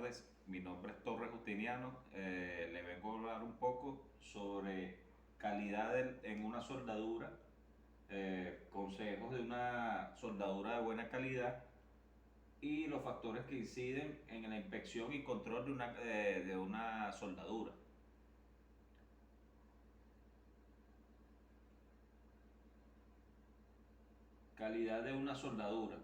tardes. Mi nombre es Torres Justiniano. Le vengo a hablar un poco sobre calidad en una soldadura, consejos de una soldadura de buena calidad y los factores que inciden en la inspección y control de una soldadura. Calidad de una soldadura.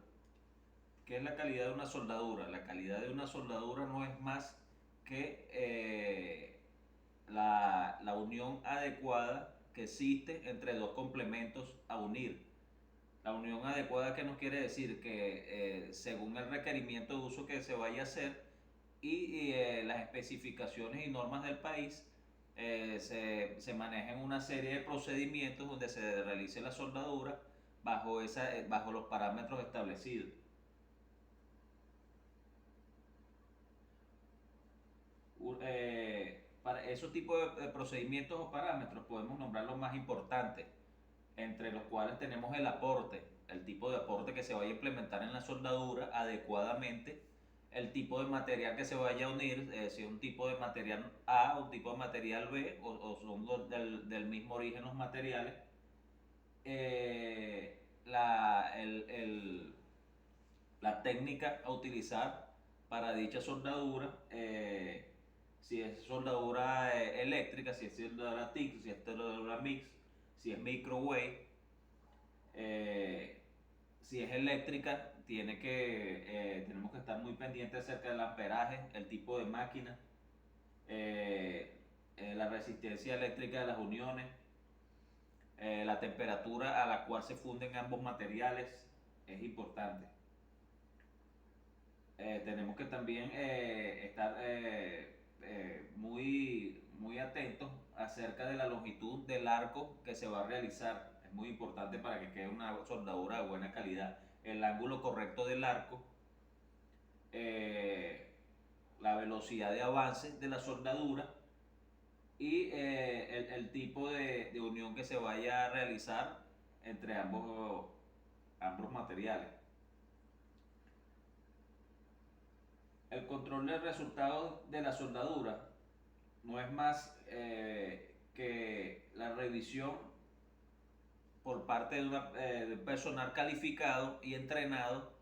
¿Qué es la calidad de una soldadura? La calidad de una soldadura no es más que la unión adecuada que existe entre dos complementos a unir. La unión adecuada, que nos quiere decir que según el requerimiento de uso que se vaya a hacer y las especificaciones y normas del país, se manejan una serie de procedimientos donde se realice la soldadura bajo los parámetros establecidos. Para esos tipos de procedimientos o parámetros podemos nombrar los más importantes, entre los cuales tenemos el aporte, el tipo de aporte que se vaya a implementar en la soldadura adecuadamente, el tipo de material que se vaya a unir, si es un tipo de material A o un tipo de material B, o son del mismo origen los materiales, la técnica a utilizar para dicha soldadura, si es soldadura eléctrica, si es soldadura TIC, si es soldadura mix, si es microwave. eh, si es eléctrica, tenemos que estar muy pendientes acerca del amperaje, el tipo de máquina, la resistencia eléctrica de las uniones, la temperatura a la cual se funden ambos materiales es importante. Tenemos que también estar muy atentos acerca de la longitud del arco que se va a realizar. Es muy importante para que quede una soldadura de buena calidad. El ángulo correcto del arco, eh, la velocidad de avance de la soldadura y el tipo de unión que se vaya a realizar entre ambos materiales. El control del resultado de la soldadura no es más que la revisión por parte de un personal calificado y entrenado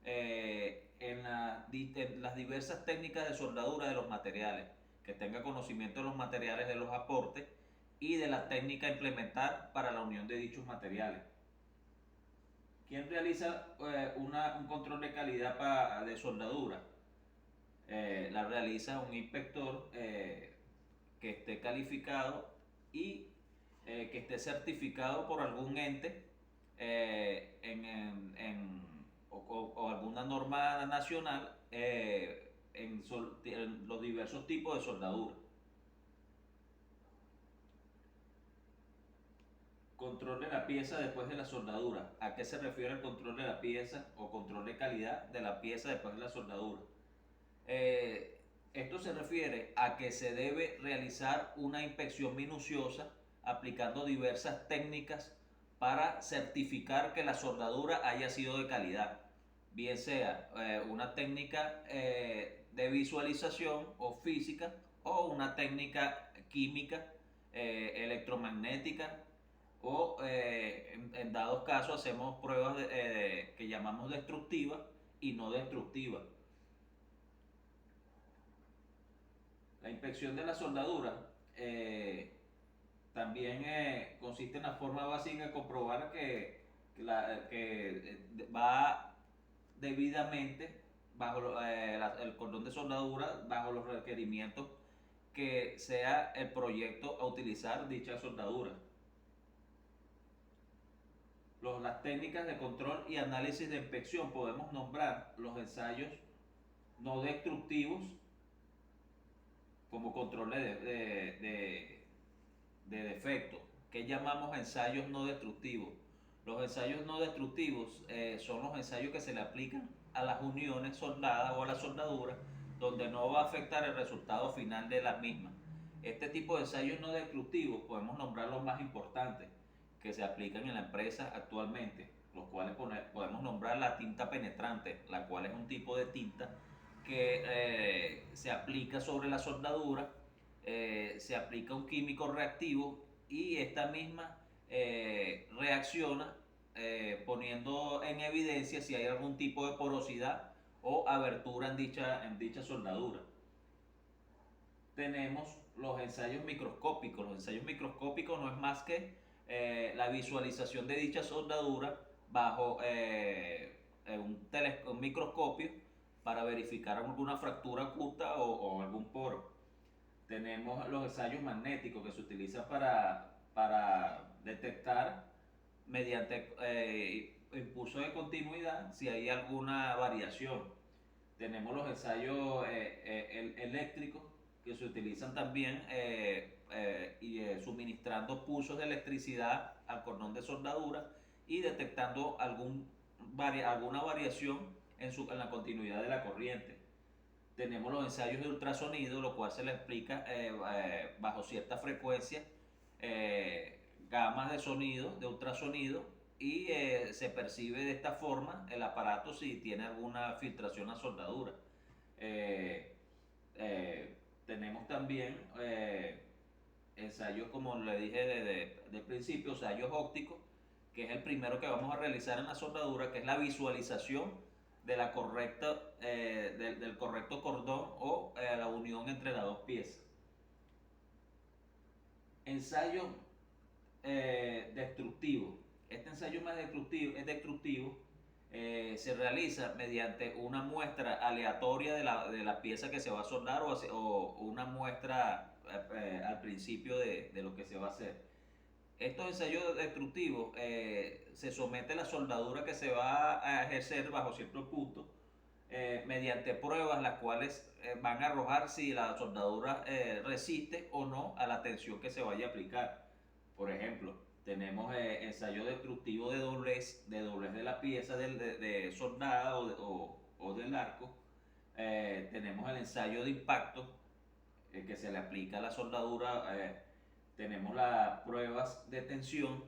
en las diversas técnicas de soldadura de los materiales, que tenga conocimiento de los materiales, de los aportes y de la técnica a implementar para la unión de dichos materiales. ¿Quién realiza un control de calidad de soldadura? La realiza un inspector que esté calificado y que esté certificado por algún ente o alguna norma nacional en los diversos tipos de soldadura. Control de la pieza después de la soldadura. ¿A qué se refiere el control de la pieza o control de calidad de la pieza después de la soldadura? Esto se refiere a que se debe realizar una inspección minuciosa aplicando diversas técnicas para certificar que la soldadura haya sido de calidad, bien sea una técnica de visualización o física o una técnica química, electromagnética o en dados casos hacemos pruebas que llamamos destructivas y no destructivas. La inspección de la soldadura también consiste en la forma básica de comprobar que va debidamente bajo el cordón de soldadura, bajo los requerimientos que sea el proyecto a utilizar dicha soldadura. Las técnicas de control y análisis de inspección podemos nombrar los ensayos no destructivos como control de defectos. ¿Qué llamamos ensayos no destructivos? Los ensayos no destructivos son los ensayos que se le aplican a las uniones soldadas o a la soldadura donde no va a afectar el resultado final de la misma. Este tipo de ensayos no destructivos podemos nombrar los más importantes que se aplican en la empresa actualmente, los cuales podemos nombrar la tinta penetrante, la cual es un tipo de tinta que se aplica sobre la soldadura, se aplica un químico reactivo y esta misma reacciona poniendo en evidencia si hay algún tipo de porosidad o abertura en dicha soldadura. Tenemos los ensayos microscópicos. Los ensayos microscópicos no es más que la visualización de dicha soldadura bajo un microscopio para verificar alguna fractura oculta o algún poro. Tenemos los ensayos magnéticos que se utilizan para detectar mediante impulso de continuidad si hay alguna variación. Tenemos los ensayos eléctricos que se utilizan también suministrando pulsos de electricidad al cordón de soldadura y detectando alguna variación en la continuidad de la corriente. Tenemos los ensayos de ultrasonido, lo cual se le explica bajo cierta frecuencia, gamas de sonido, de ultrasonido, y se percibe de esta forma el aparato si tiene alguna filtración a soldadura. Tenemos también ensayos, como le dije de principio, ensayos ópticos, que es el primero que vamos a realizar en la soldadura, que es la visualización de la del correcto cordón o la unión entre las dos piezas. Ensayo destructivo. Este ensayo más destructivo se realiza mediante una muestra aleatoria de la pieza que se va a soldar o una muestra al principio de lo que se va a hacer. Estos ensayos destructivos se somete a la soldadura que se va a ejercer bajo cierto punto mediante pruebas las cuales van a arrojar si la soldadura resiste o no a la tensión que se vaya a aplicar. Por ejemplo, tenemos ensayo destructivo de doblez de la pieza de soldada o del arco. Tenemos el ensayo de impacto que se le aplica a la soldadura. Tenemos las pruebas de tensión,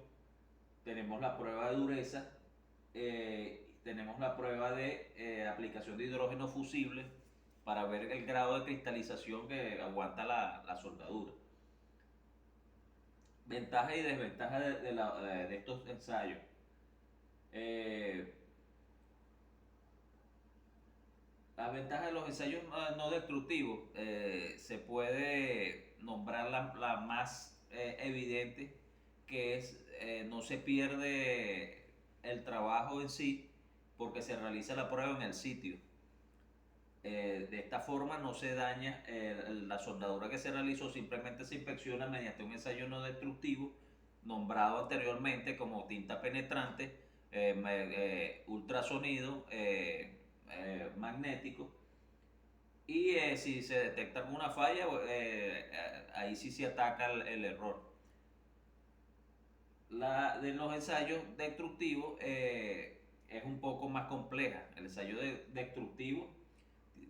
tenemos la prueba de dureza, tenemos la prueba de aplicación de hidrógeno fusible para ver el grado de cristalización que aguanta la soldadura. Ventajas y desventajas de estos ensayos. Las ventajas de los ensayos no destructivos, se puede nombrar la más evidente, que es no se pierde el trabajo en sí porque se realiza la prueba en el sitio. De esta forma no se daña la soldadura que se realizó, simplemente se inspecciona mediante un ensayo no destructivo nombrado anteriormente como tinta penetrante, ultrasonido, magnético, y si se detecta alguna falla, ahí sí se ataca el error. La de los ensayos destructivos es un poco más compleja. El ensayo destructivo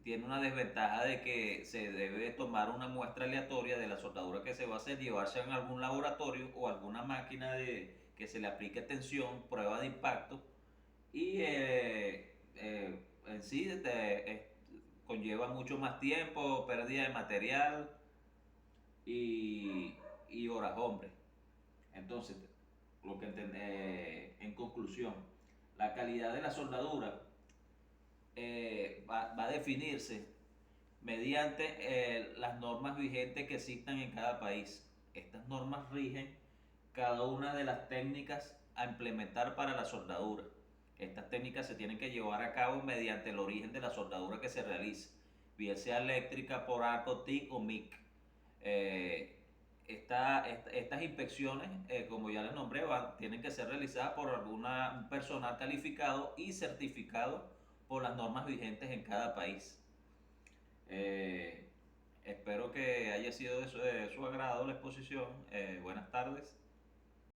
tiene una desventaja de que se debe tomar una muestra aleatoria de la soldadura que se va a hacer, llevarse en algún laboratorio o alguna máquina que se le aplique tensión, prueba de impacto, y en sí conlleva mucho más tiempo, pérdida de material y horas hombre. Entonces, en conclusión, la calidad de la soldadura va a definirse mediante las normas vigentes que existan en cada país. Estas normas rigen cada una de las técnicas a implementar para la soldadura. Estas técnicas se tienen que llevar a cabo mediante el origen de la soldadura que se realice, bien sea eléctrica, por arco, TIC o MIC. Estas inspecciones, como ya les nombré, tienen que ser realizadas por un personal calificado y certificado por las normas vigentes en cada país. Espero que haya sido de su agrado la exposición. Buenas tardes.